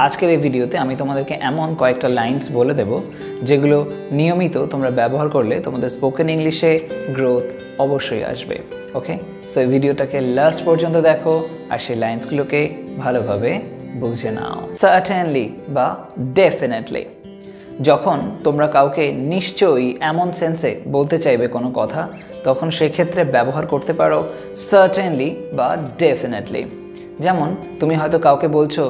আজকের এই ভিডিওতে আমি তোমাদেরকে এমন কয়েকটা লাইনস বলে দেব যেগুলো নিয়মিত তোমরা ব্যবহার করলে তোমাদের স্পোকেন ইংলিশে গ্রোথ অবশ্যই আসবে। ওকে, সো এই ভিডিওটাকে লাস্ট পর্যন্ত দেখো আর সেই লাইনসগুলোকে ভালোভাবে বুঝে নাও। সার্টেনলি বা ডেফিনেটলি, যখন তোমরা কাউকে নিশ্চয়ই এমন সেন্সে বলতে চাইবে কোনো কথা, তখন সেক্ষেত্রে ব্যবহার করতে পারো সার্টেনলি বা ডেফিনেটলি। যেমন তুমি হয়তো কাউকে বলছো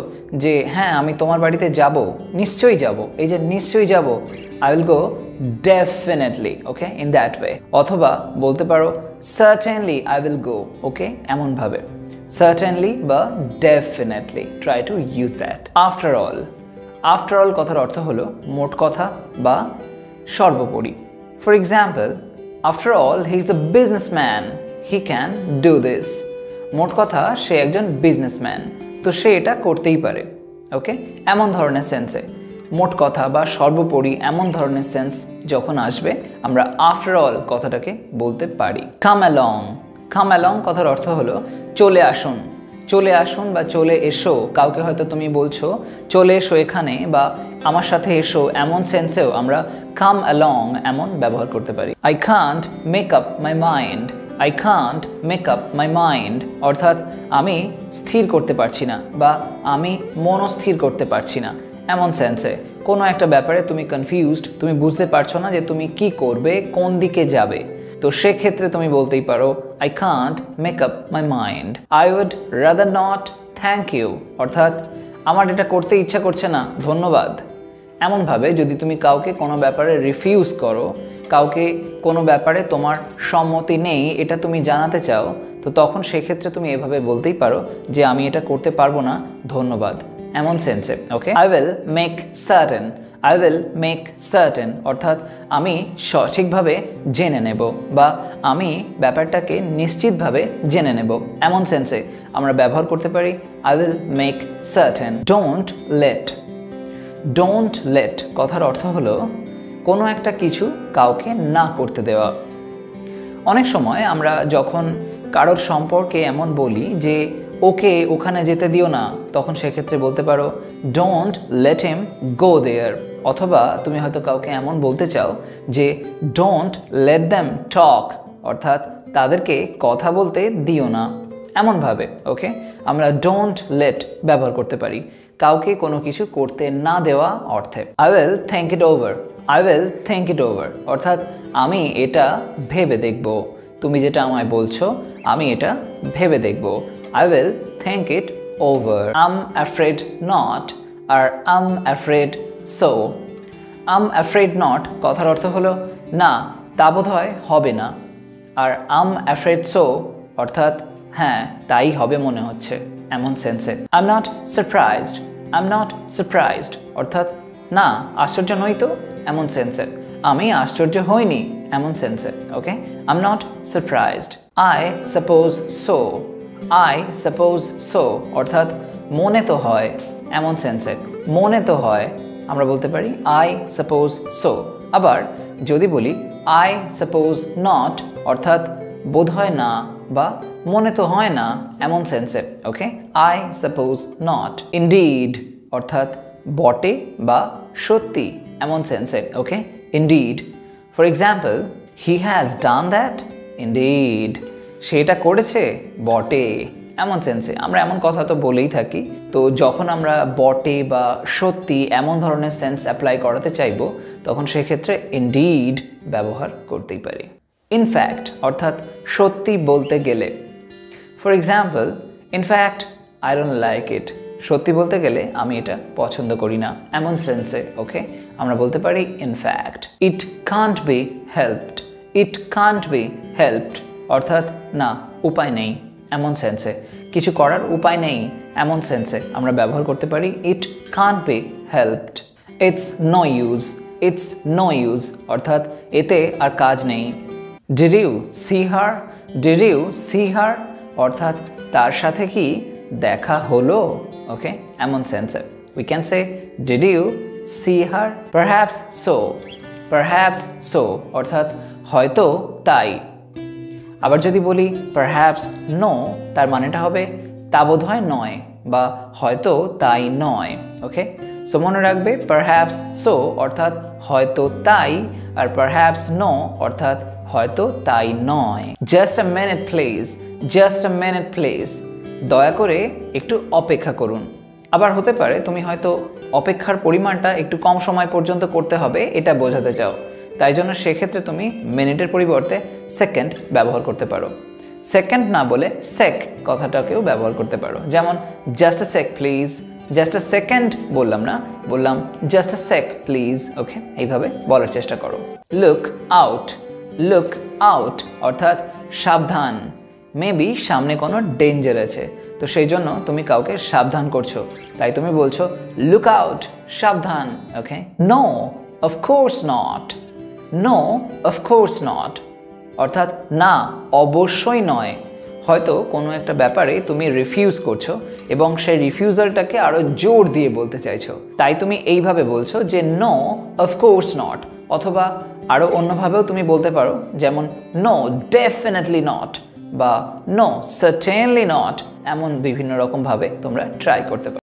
যে হ্যাঁ আমি তোমার বাড়িতে যাব, নিশ্চয়ই যাব, এই যে নিশ্চয়ই যাব, I will go definitely, okay, in that way. অথবা বলতে পারো সার্টেনলি আই উইল গো, ওকে, এমনভাবে সার্টেনলি বা definitely, try to use that. After all কথার অর্থ হলো মোট কথা বা সর্বোপরি। For example, after all he is a businessman, he can do this. মোট কথা সে একজন বিজনেসম্যান, তো সে এটা করতেই পারে। ওকে, এমন ধরনের সেন্সে মোট কথা বা সর্বোপরি এমন ধরনের সেন্স যখন আসবে আমরা আফটার অল কথাটাকে বলতে পারি। কাম অ্যালং কথার অর্থ হলো চলে আসুন, চলে আসুন বা চলে এসো। কাউকে হয়তো তুমি বলছো চলে এসো এখানে বা আমার সাথে এসো, এমন সেন্সেও আমরা কাম অ্যালং এমন ব্যবহার করতে পারি। I can't make up my mind, I can't make up my mind অর্থাৎ আমি স্থির করতে পারছি না বা আমি মনস্থির করতে পারছি না, এমন সেন্সে কোনো একটা ব্যাপারে তুমি কনফিউজড, তুমি বুঝতে পারছো না যে তুমি কি করবে, কোন দিকে যাবে, তো সেক্ষেত্রে তুমি বলতেই পারো I can't make up my mind. I would rather not thank you অর্থাৎ আমার এটা করতে ইচ্ছা করছে না, ধন্যবাদ। এমনভাবে যদি তুমি কাউকে কোনো ব্যাপারে রিফিউজ করো, কাউকে কোনো ব্যাপারে তোমার সম্মতি নেই এটা তুমি জানাতে চাও, তো তখন সেক্ষেত্রে তুমি এভাবে বলতেই পারো যে আমি এটা করতে পারবো না, ধন্যবাদ, এমন সেন্সে। Okay, I will make certain, I will make certain অর্থাৎ আমি সঠিকভাবে জেনে নেব বা আমি ব্যাপারটাকে নিশ্চিতভাবে জেনে নেব, এমন সেন্সে আমরা ব্যবহার করতে পারি I will make certain. Don't let কথার অর্থ হলো কোনো একটা কিছু কাউকে না করতে দেওয়া। অনেক সময় আমরা যখন কারোর সম্পর্কে এমন বলি যে ওকে ওখানে যেতে দিও না, তখন সেক্ষেত্রে বলতে পারো ডোন্ট লেট হিম গো দেয়ার। অথবা তুমি হয়তো কাউকে এমন বলতে চাও যে ডোন্ট লেট দ্যাম টক অর্থাৎ তাদেরকে কথা বলতে দিও না, এমনভাবে। ওকে, আমরা ডোন্ট লেট ব্যবহার করতে পারি কাউকে কোনো কিছু করতে না দেওয়া অর্থে। I will think it over, I will think it over অর্থাৎ আমি এটা ভেবে দেখব, তুমি যেটা আমায় বলছো আমি এটা ভেবে দেখব। I will think it over. I'm afraid not R I'm afraid so. I'm afraid not কথার অর্থ হলো না তা বোধহয় হবে না, আর I'm afraid so অর্থাৎ হ্যাঁ তাই হবে মনে হচ্ছে, এমন সেন্সে। I'm not surprised, I'm not surprised অর্থাৎ না আশ্চর্য নই তো, এমন সেন্সে। আমি আশ্চর্য হইনি, এমন সেন্সে। ওকে, I'm not surprised. I suppose so, I suppose so অর্থাৎ মনে তো হয়, এমন সেন্সে। মনে তো হয় আমরা বলতে পারি I suppose so। আবার যদি বলি I suppose not অর্থাৎ বোধ হয় না বা মনে তো হয় না, এমন সেন্সে। ওকে, I suppose not। Indeed অর্থাৎ বটে বা সত্যি, এমন সেন্সে। ওকে, indeed। For example, he has done that, indeed সেটা করেছে বটে, এমন সেন্সে। আমরা এমন কথা তো বলেই থাকি, তো যখন আমরা বটে বা সত্যি এমন ধরনের সেন্স অ্যাপ্লাই করাতে চাইবো তখন সেক্ষেত্রে ইনডিড ব্যবহার করতেই পারি। ইনফ্যাক্ট অর্থাৎ সত্যি বলতে গেলে। For example, in fact I don't like it সত্যি বলতে গেলে আমি এটা পছন্দ করি না, এমন সেন্সে। ওকে, আমরা বলতে পারি in fact. It can't be helped, it can't be helped অর্থাৎ না উপায় নেই, এমন সেন্সে। কিছু করার উপায় নেই, এমন সেন্সে আমরা ব্যবহার করতে পারি it can't be helped. It's no use, it's no use অর্থাৎ এতে আর কাজ নেই। Did you see her, did you see her অর্থাৎ তার সাথে কি দেখা হলো, ওকে, এমন সেন্সে। We can say did you see her. Perhaps so, perhaps so অর্থাৎ হয়তো তাই। আবার যদি বলি পারহ্যাপস নো, তার মানেটা হবে তা বোধহয় নয় বা হয়তো তাই নয়। ওকে, সো মনে রাখবে পারহ্যাপস সো অর্থাৎ হয়তো তাই, আর পারহ্যাপস নো অর্থাৎ হয়তো তাই নয়। Just a minute please, just a minute please, দয়া করে একটু অপেক্ষা করুন। আবার হতে পারে তুমি হয়তো অপেক্ষার পরিমাণটা একটু কম সময় পর্যন্ত করতে হবে এটা বোঝাতে চাও, তাই জন্য সেক্ষেত্রে তুমি মিনিটের পরিবর্তে সেকেন্ড ব্যবহার করতে পারো। সেকেন্ড না বলে সেক কথাটাকেও ব্যবহার করতে পারো, যেমন just a sec please, just a second বললাম না, বললাম জাস্ট আ সেক প্লিজ। ওকে, এইভাবে বলার চেষ্টা করো। লুক আউট, লুক আউট অর্থাৎ সাবধান, মেবি সামনে কোনো ডেঞ্জার আছে, তো সেই জন্য তুমি কাউকে সাবধান করছো, তাই তুমি বলছো লুক আউট, সাবধান। Okay, no of course not, no of course not অর্থাৎ না অবশ্যই নয়। হয়তো কোনো একটা ব্যাপারে তুমি রিফিউজ করছো এবং সেই রিফিউজালটাকে আরও জোর দিয়ে বলতে চাইছো, তাই তুমি এইভাবে বলছো যে নো অফকোর্স নট, অথবা আরও অন্যভাবেও তুমি বলতে পারো, যেমন নো ডেফিনেটলি নট বা নো সার্টেনলি নট, এমন বিভিন্ন রকমভাবে তোমরা ট্রাই করতে পারো।